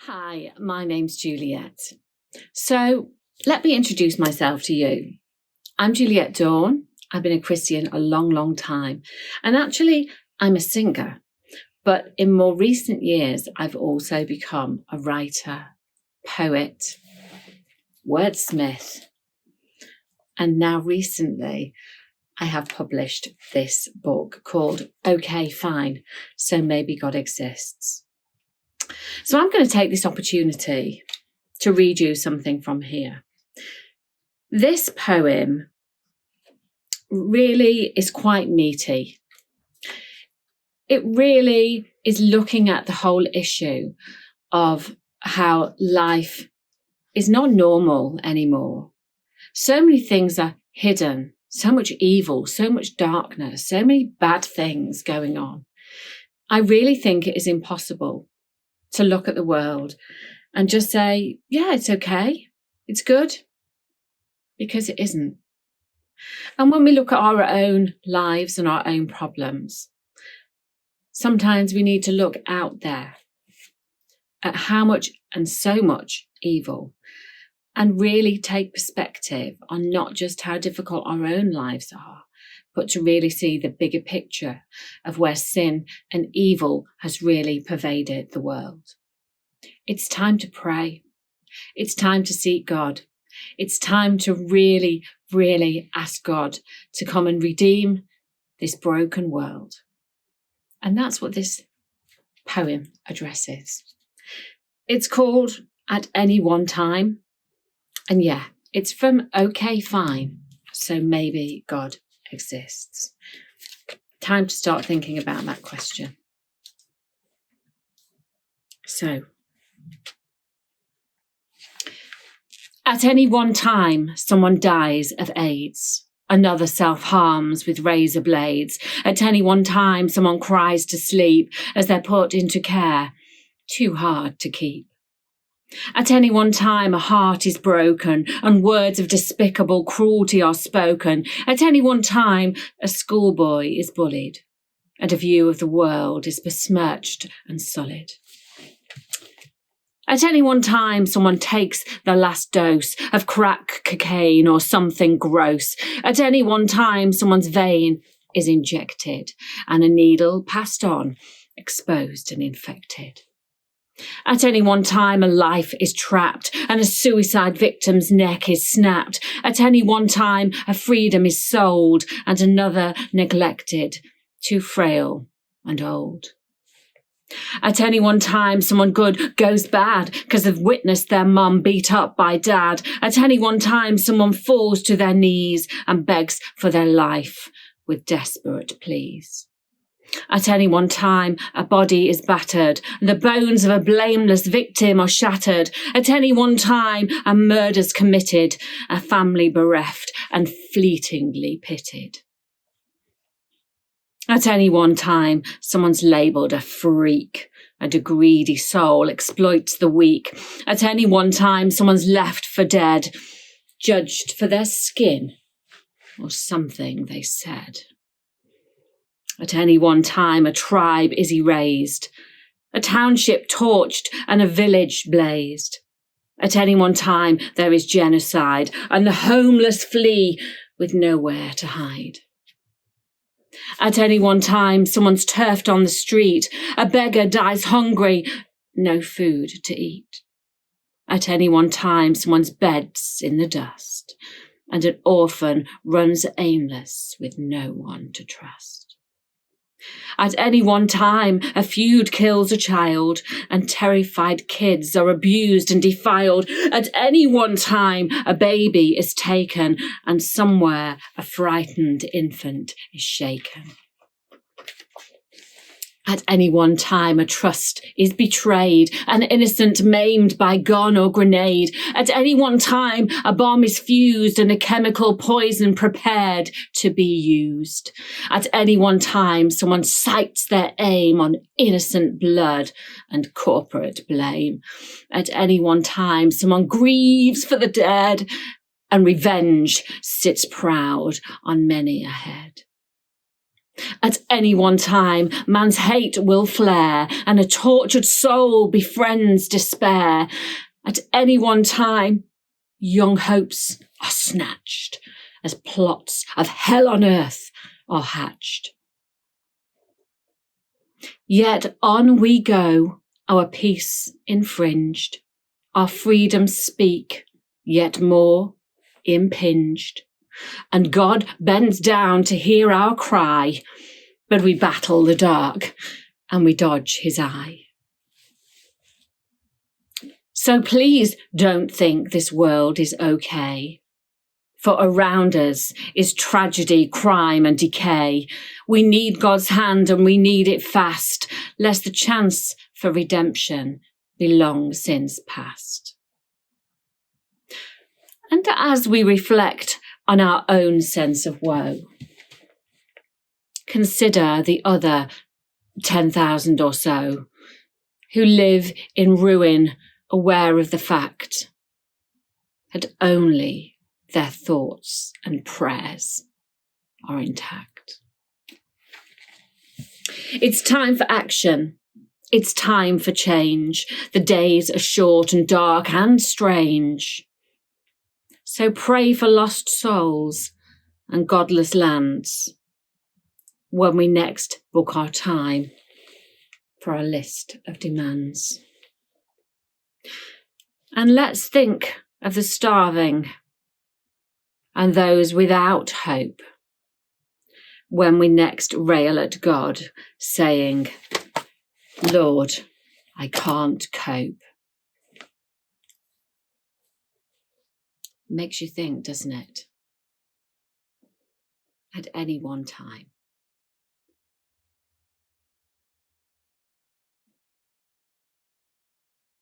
Hi, my name's Juliet. So let me introduce myself to you. I'm Juliet Dawn. I've been a Christian a long time. And actually, I'm a singer. But in more recent years, I've also become a writer, poet, wordsmith. And now recently, I have published this book called Okay, Fine, So Maybe God Exists. So I'm going to take this opportunity to read you something from here. This poem really is quite meaty. It really is looking at the whole issue of how life is not normal anymore. So many things are hidden, so much evil, so much darkness, so many bad things going on. I really think it is impossible to look at the world and just say, yeah, it's okay, it's good, because it isn't. And when we look at our own lives and our own problems, sometimes we need to look out there at how much and so much evil and really take perspective on not just how difficult our own lives are, but to really see the bigger picture of where sin and evil has really pervaded the world. It's time to pray. It's time to seek God. It's time to really ask God to come and redeem this broken world. And that's what this poem addresses. It's called At Any One Time. And yeah, it's from Okay, Fine, So Maybe God Exists. Time to start thinking about that question. So, at any one time, someone dies of AIDS. Another self-harms with razor blades. At any one time, someone cries to sleep as they're put into care, too hard to keep. At any one time, a heart is broken and words of despicable cruelty are spoken. At any one time, a schoolboy is bullied and a view of the world is besmirched and sullied. At any one time, someone takes the last dose of crack cocaine or something gross. At any one time, someone's vein is injected and a needle passed on, exposed and infected. At any one time, a life is trapped and a suicide victim's neck is snapped. At any one time, a freedom is sold and another neglected, too frail and old. At any one time, someone good goes bad because they've witnessed their mum beat up by dad. At any one time, someone falls to their knees and begs for their life with desperate pleas. At any one time, a body is battered and the bones of a blameless victim are shattered. At any one time, a murder's committed, a family bereft and fleetingly pitied. At any one time, someone's labelled a freak and a greedy soul exploits the weak. At any one time, someone's left for dead, judged for their skin or something they said. At any one time, a tribe is erased, a township torched and a village blazed. At any one time, there is genocide and the homeless flee with nowhere to hide. At any one time, someone's turfed on the street, a beggar dies hungry, no food to eat. At any one time, someone's bed's in the dust, and an orphan runs aimless with no one to trust. At any one time, a feud kills a child, and terrified kids are abused and defiled. At any one time, a baby is taken, and somewhere a frightened infant is shaken. At any one time, a trust is betrayed, an innocent maimed by gun or grenade. At any one time, a bomb is fused and a chemical poison prepared to be used. At any one time, someone sights their aim on innocent blood and corporate blame. At any one time, someone grieves for the dead and revenge sits proud on many a head. At any one time, man's hate will flare, and a tortured soul befriends despair. At any one time, young hopes are snatched, as plots of hell on earth are hatched. Yet on we go, our peace infringed, our freedom speak, yet more impinged. And God bends down to hear our cry, but we battle the dark and we dodge his eye. So please don't think this world is okay, for around us is tragedy, crime and decay. We need God's hand and we need it fast, lest the chance for redemption be long since past. And as we reflect on our own sense of woe, consider the other 10,000 or so who live in ruin, aware of the fact that only their thoughts and prayers are intact. It's time for action. It's time for change. The days are short and dark and strange. So pray for lost souls and godless lands when we next book our time for our list of demands. And let's think of the starving and those without hope when we next rail at God, saying, Lord, I can't cope. Makes you think, doesn't it? At any one time.